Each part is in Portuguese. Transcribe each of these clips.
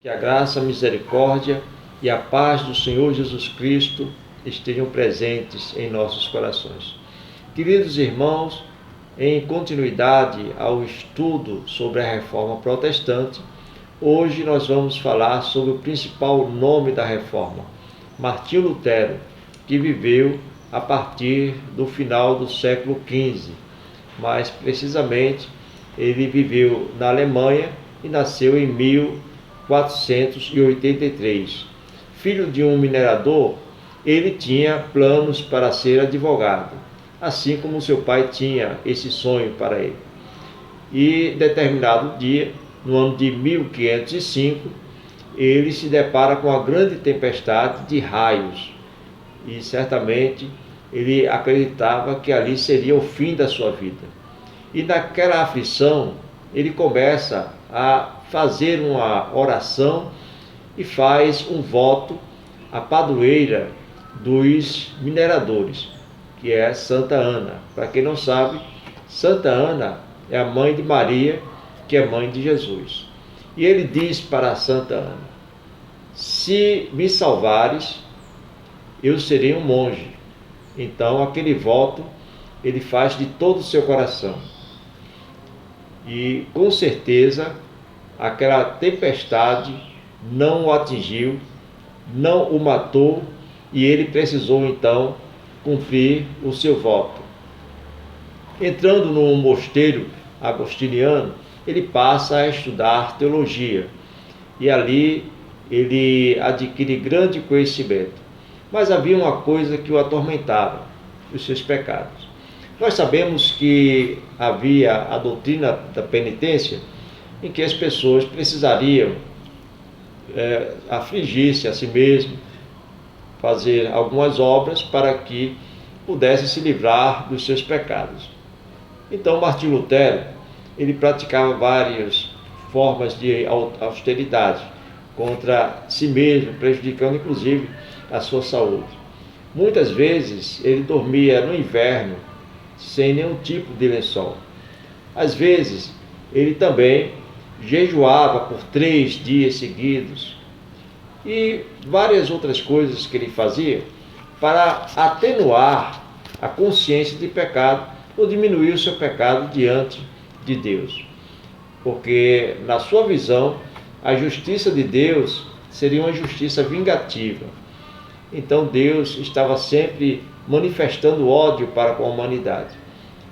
Que a graça, a misericórdia e a paz do Senhor Jesus Cristo estejam presentes em nossos corações. Queridos irmãos, em continuidade ao estudo sobre a Reforma Protestante, hoje nós vamos falar sobre o principal nome da Reforma, Martinho Lutero, que viveu a partir do final do século XV. Mais precisamente, ele viveu na Alemanha e nasceu em 1483. Filho de um minerador, ele tinha planos para ser advogado, assim como seu pai tinha esse sonho para ele. E determinado dia, no ano de 1505, ele se depara com uma grande tempestade de raios. E certamente ele acreditava que ali seria o fim da sua vida. E naquela aflição, ele começa a fazer uma oração e faz um voto à padroeira dos mineradores, que é Santa Ana. Para quem não sabe, Santa Ana é a mãe de Maria, que é mãe de Jesus. E ele diz para Santa Ana: se me salvares, eu serei um monge. Então aquele voto ele faz de todo o seu coração. E com certeza aquela tempestade não o atingiu, não o matou, e ele precisou então cumprir o seu voto. Entrando num mosteiro agostiniano, ele passa a estudar teologia e ali ele adquire grande conhecimento. Mas havia uma coisa que o atormentava: os seus pecados. Nós sabemos que havia a doutrina da penitência, em que as pessoas precisariam afligir-se a si mesmo, fazer algumas obras para que pudessem se livrar dos seus pecados. Então Martinho Lutero, ele praticava várias formas de austeridade contra si mesmo, prejudicando inclusive a sua saúde. Muitas vezes ele dormia no inverno sem nenhum tipo de lençol. Às vezes ele também jejuava por 3 dias seguidos e várias outras coisas que ele fazia para atenuar a consciência de pecado ou diminuir o seu pecado diante de Deus. Porque na sua visão, a justiça de Deus seria uma justiça vingativa. Então Deus estava sempre manifestando ódio para com a humanidade.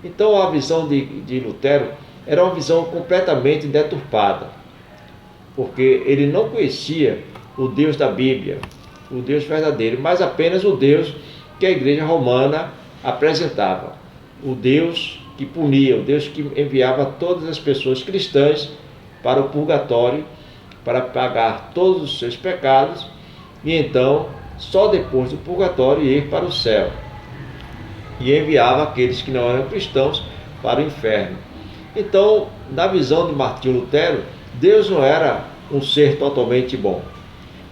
Então a visão de Lutero era uma visão completamente deturpada, porque ele não conhecia o Deus da Bíblia, o Deus verdadeiro, mas apenas o Deus que a Igreja Romana apresentava, o Deus que punia, o Deus que enviava todas as pessoas cristãs para o purgatório, para pagar todos os seus pecados, e então, só depois do purgatório, ir para o céu. E enviava aqueles que não eram cristãos para o inferno. Então, na visão de Martinho Lutero, Deus não era um ser totalmente bom.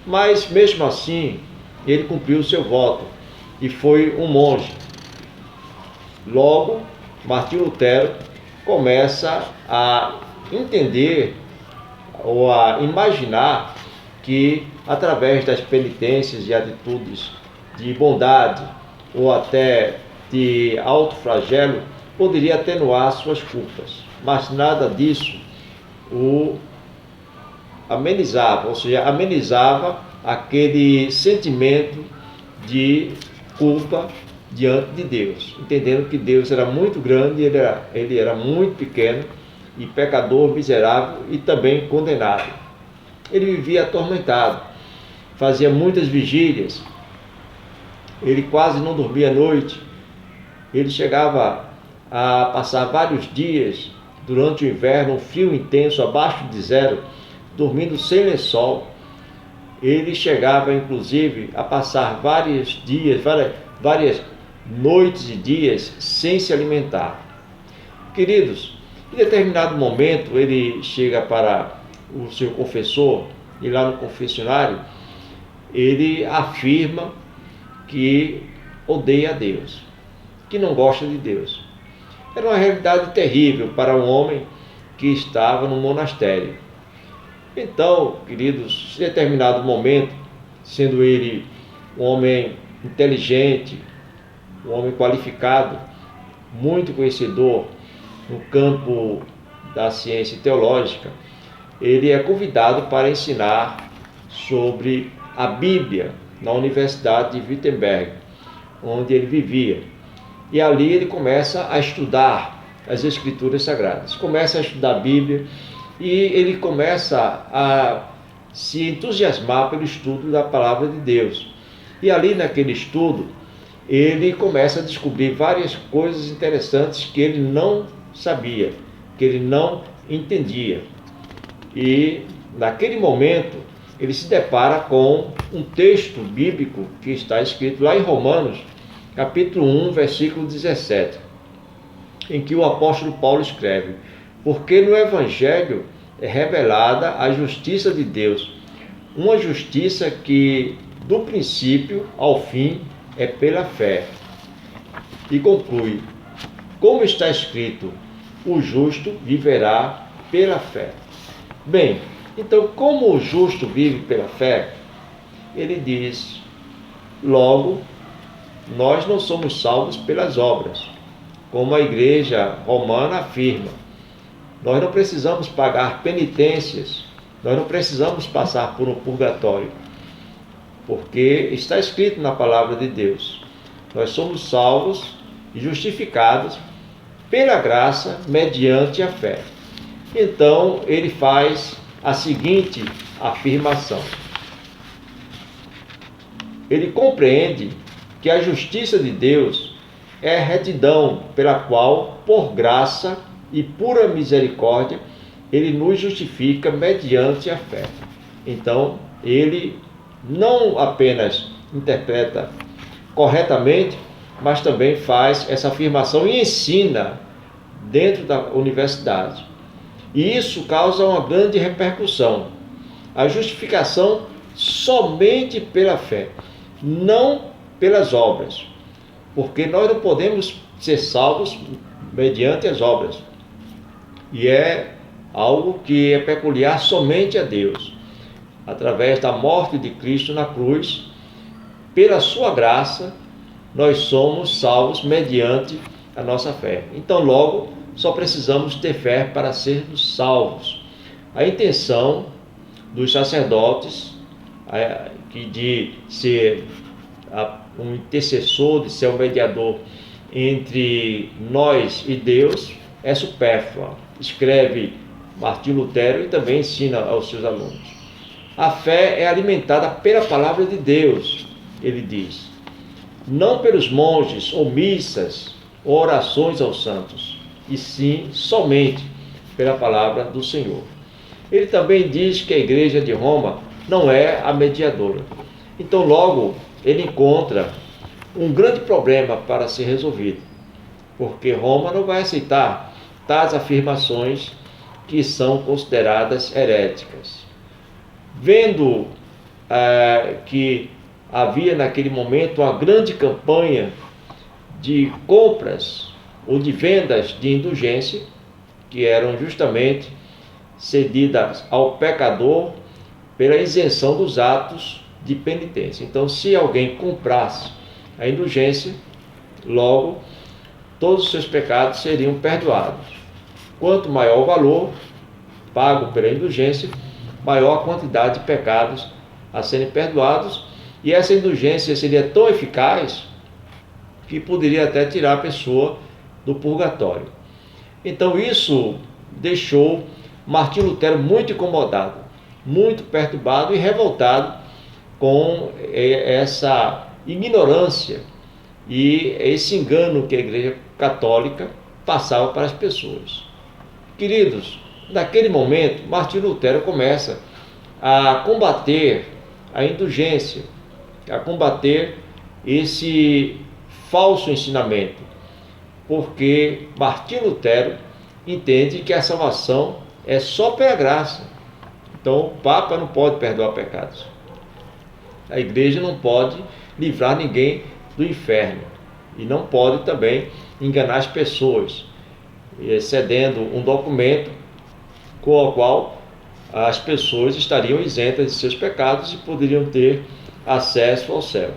Mas, mesmo assim, ele cumpriu o seu voto e foi um monge. Logo, Martinho Lutero começa a entender ou a imaginar que, através das penitências e atitudes de bondade ou até de autoflagelo, poderia atenuar suas culpas. Mas nada disso o amenizava, ou seja, amenizava aquele sentimento de culpa diante de Deus, entendendo que Deus era muito grande e ele era muito pequeno e pecador, miserável e também condenado. Ele vivia atormentado, fazia muitas vigílias, ele quase não dormia à noite, ele chegava a passar vários dias durante o inverno, um frio intenso, abaixo de zero, dormindo sem lençol. Ele chegava inclusive a passar várias noites e dias sem se alimentar. Queridos, em determinado momento ele chega para o seu confessor, e lá no confessionário ele afirma que odeia a Deus, que não gosta de Deus. Era uma realidade terrível para um homem que estava no monastério. Então, queridos, em determinado momento, sendo ele um homem inteligente, um homem qualificado, muito conhecedor no campo da ciência teológica, ele é convidado para ensinar sobre a Bíblia na Universidade de Wittenberg, onde ele vivia. E ali ele começa a estudar as Escrituras Sagradas, começa a estudar a Bíblia e ele começa a se entusiasmar pelo estudo da Palavra de Deus. E ali naquele estudo, ele começa a descobrir várias coisas interessantes que ele não sabia, que ele não entendia. E naquele momento, ele se depara com um texto bíblico que está escrito lá em Romanos, capítulo 1, versículo 17, em que o apóstolo Paulo escreve: porque no Evangelho é revelada a justiça de Deus, uma justiça que do princípio ao fim é pela fé. E conclui: como está escrito, o justo viverá pela fé. Bem, então como o justo vive pela fé, ele diz: logo, nós não somos salvos pelas obras, como a igreja romana afirma. Nós não precisamos pagar penitências, nós não precisamos passar por um purgatório, porque está escrito na palavra de Deus: nós somos salvos e justificados pela graça mediante a fé. Então ele faz a seguinte afirmação: ele compreende que a justiça de Deus é a retidão pela qual, por graça e pura misericórdia, ele nos justifica mediante a fé. Então, ele não apenas interpreta corretamente, mas também faz essa afirmação e ensina dentro da universidade. E isso causa uma grande repercussão. A justificação somente pela fé, não pelas obras, porque nós não podemos ser salvos mediante as obras, e é algo que é peculiar somente a Deus. Através da morte de Cristo na cruz, pela sua graça, nós somos salvos mediante a nossa fé. Então, logo, só precisamos ter fé para sermos salvos. A intenção dos sacerdotes de ser um intercessor, de ser um mediador entre nós e Deus, é supérflua. Escreve Martinho Lutero e também ensina aos seus alunos. A fé é alimentada pela palavra de Deus, ele diz, não pelos monges ou missas ou orações aos santos, e sim somente pela palavra do Senhor. Ele também diz que a igreja de Roma não é a mediadora. Então logo ele encontra um grande problema para ser resolvido, porque Roma não vai aceitar tais afirmações que são consideradas heréticas. Vendo que havia naquele momento uma grande campanha de compras ou de vendas de indulgência, que eram justamente cedidas ao pecador pela isenção dos atos de penitência. Então, se alguém comprasse a indulgência, logo todos os seus pecados seriam perdoados. Quanto maior o valor pago pela indulgência, maior a quantidade de pecados a serem perdoados, e essa indulgência seria tão eficaz que poderia até tirar a pessoa do purgatório. Então isso deixou Martinho Lutero muito incomodado, muito perturbado e revoltado com essa ignorância e esse engano que a Igreja Católica passava para as pessoas. Queridos, naquele momento, Martinho Lutero começa a combater a indulgência, a combater esse falso ensinamento, porque Martinho Lutero entende que a salvação é só pela graça. Então o Papa não pode perdoar pecados, a igreja não pode livrar ninguém do inferno e não pode também enganar as pessoas, cedendo um documento com o qual as pessoas estariam isentas de seus pecados e poderiam ter acesso ao céu.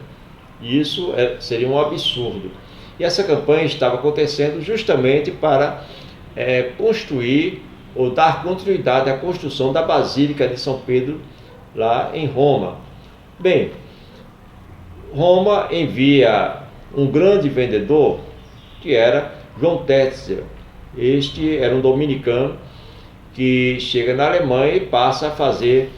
Isso seria um absurdo. E essa campanha estava acontecendo justamente para construir ou dar continuidade à construção da Basílica de São Pedro lá em Roma. Bem, Roma envia um grande vendedor que era João Tetzel. Este era um dominicano que chega na Alemanha e passa a fazer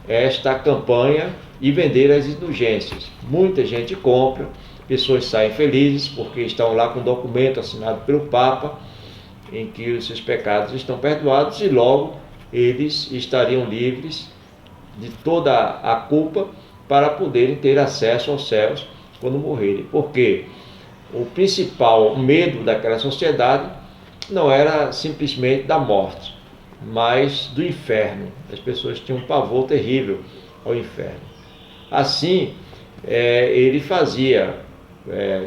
esta campanha e vender as indulgências. Muita gente compra, pessoas saem felizes porque estão lá com um documento assinado pelo Papa em que os seus pecados estão perdoados e logo eles estariam livres de toda a culpa para poderem ter acesso aos céus quando morrerem. Porque o principal medo daquela sociedade não era simplesmente da morte, mas do inferno. As pessoas tinham um pavor terrível ao inferno. Assim, ele fazia,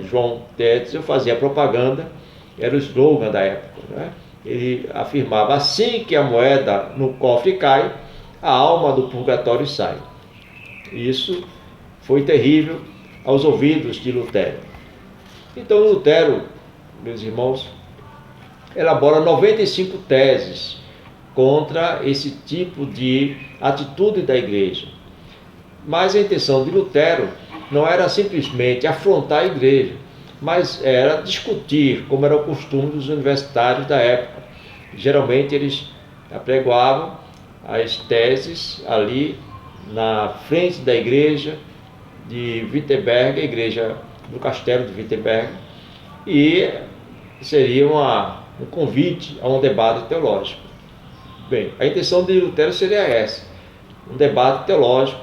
João Tetzel fazia propaganda, era o slogan da época, né? Ele afirmava: assim que a moeda no cofre cai, a alma do purgatório sai. Isso foi terrível aos ouvidos de Lutero. Então Lutero, meus irmãos, elabora 95 teses contra esse tipo de atitude da igreja. Mas a intenção de Lutero não era simplesmente afrontar a igreja, mas era discutir, como era o costume dos universitários da época. Geralmente eles apregoavam as teses ali na frente da igreja de Wittenberg, a igreja do castelo de Wittenberg, e seria um convite a um debate teológico. Bem, a intenção de Lutero seria essa: um debate teológico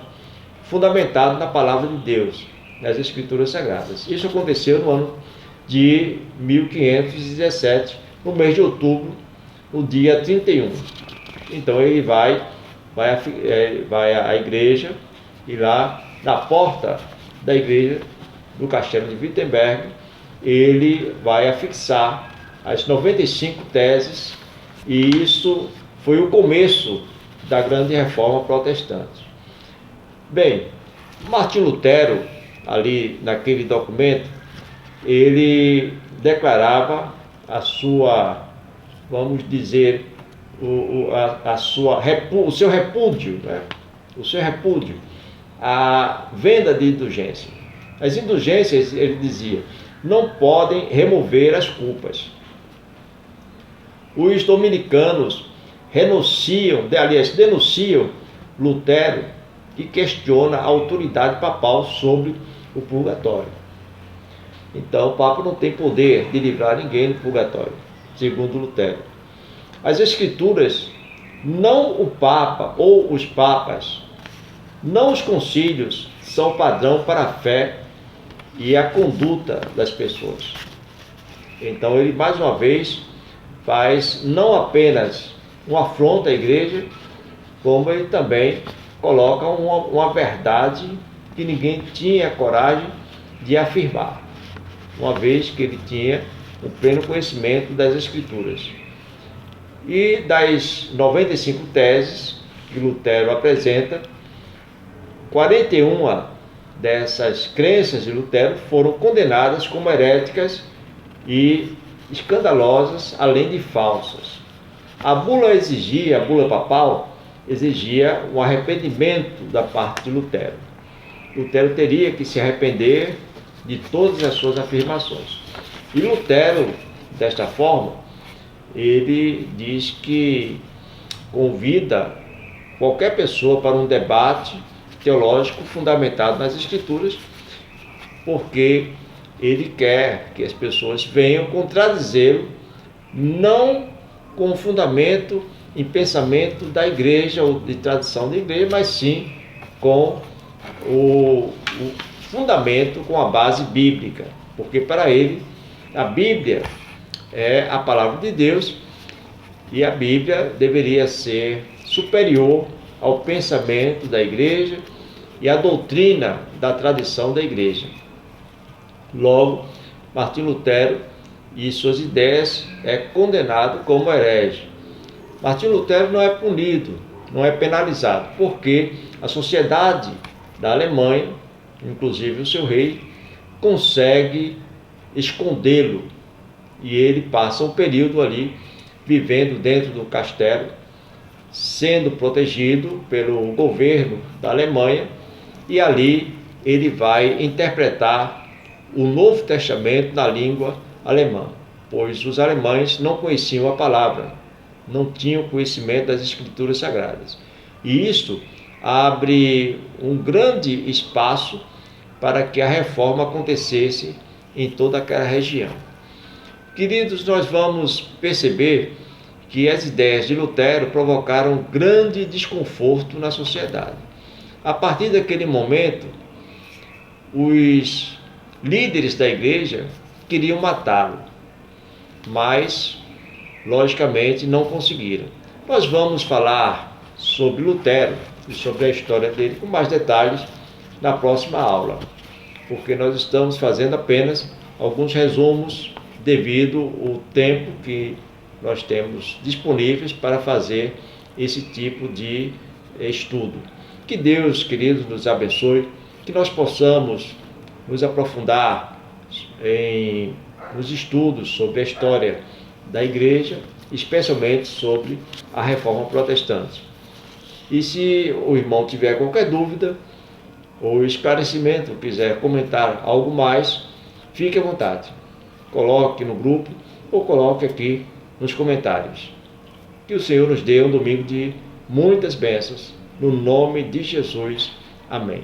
fundamentado na palavra de Deus, nas Escrituras Sagradas. Isso aconteceu no ano de 1517, no mês de outubro, no dia 31. Então ele vai à igreja, e lá na porta da igreja do castelo de Wittenberg, ele vai afixar as 95 teses, e isso foi o começo da grande reforma protestante. Bem, Martim Lutero, ali naquele documento, ele declarava a sua, vamos dizer, o seu repúdio, né? O seu repúdio à venda de indulgência. As indulgências, ele dizia, não podem remover as culpas. Os dominicanos denunciam Lutero, que questiona a autoridade papal sobre o purgatório. Então o Papa não tem poder de livrar ninguém do purgatório, segundo Lutero. As Escrituras, não o Papa ou os Papas, não os concílios, são padrão para a fé e a conduta das pessoas. Então ele mais uma vez faz não apenas um afronto à igreja, como ele também coloca uma verdade que ninguém tinha coragem de afirmar, uma vez que ele tinha o pleno conhecimento das Escrituras. E das 95 teses que Lutero apresenta, 41 dessas crenças de Lutero foram condenadas como heréticas e escandalosas, além de falsas. A bula papal exigia um arrependimento da parte de Lutero. Lutero teria que se arrepender de todas as suas afirmações. E Lutero, desta forma, ele diz que convida qualquer pessoa para um debate teológico fundamentado nas Escrituras, porque ele quer que as pessoas venham contradizê-lo, não com fundamento em pensamento da igreja ou de tradição da igreja, mas sim com o fundamento, com a base bíblica, porque para ele a Bíblia é a palavra de Deus e a Bíblia deveria ser superior ao pensamento da igreja e à doutrina da tradição da igreja. Logo, Martim Lutero e suas ideias é condenado como herege. Martim Lutero não é punido, não é penalizado, porque a sociedade da Alemanha, inclusive o seu rei, consegue escondê-lo e ele passa um período ali vivendo dentro do castelo, sendo protegido pelo governo da Alemanha, e ali ele vai interpretar o Novo Testamento na língua alemã, pois os alemães não conheciam a palavra, não tinham conhecimento das Escrituras Sagradas. E isso abre um grande espaço para que a reforma acontecesse em toda aquela região. Queridos, nós vamos perceber que as ideias de Lutero provocaram grande desconforto na sociedade. A partir daquele momento, os líderes da igreja queriam matá-lo, mas, logicamente, não conseguiram. Nós vamos falar sobre Lutero e sobre a história dele com mais detalhes na próxima aula, porque nós estamos fazendo apenas alguns resumos devido ao tempo que nós temos disponíveis para fazer esse tipo de estudo. Que Deus, queridos, nos abençoe, que nós possamos nos aprofundar nos estudos sobre a história da igreja, especialmente sobre a Reforma Protestante. E se o irmão tiver qualquer dúvida ou esclarecimento, quiser comentar algo mais, fique à vontade. Coloque no grupo ou coloque aqui nos comentários. Que o Senhor nos dê um domingo de muitas bênçãos, no nome de Jesus. Amém.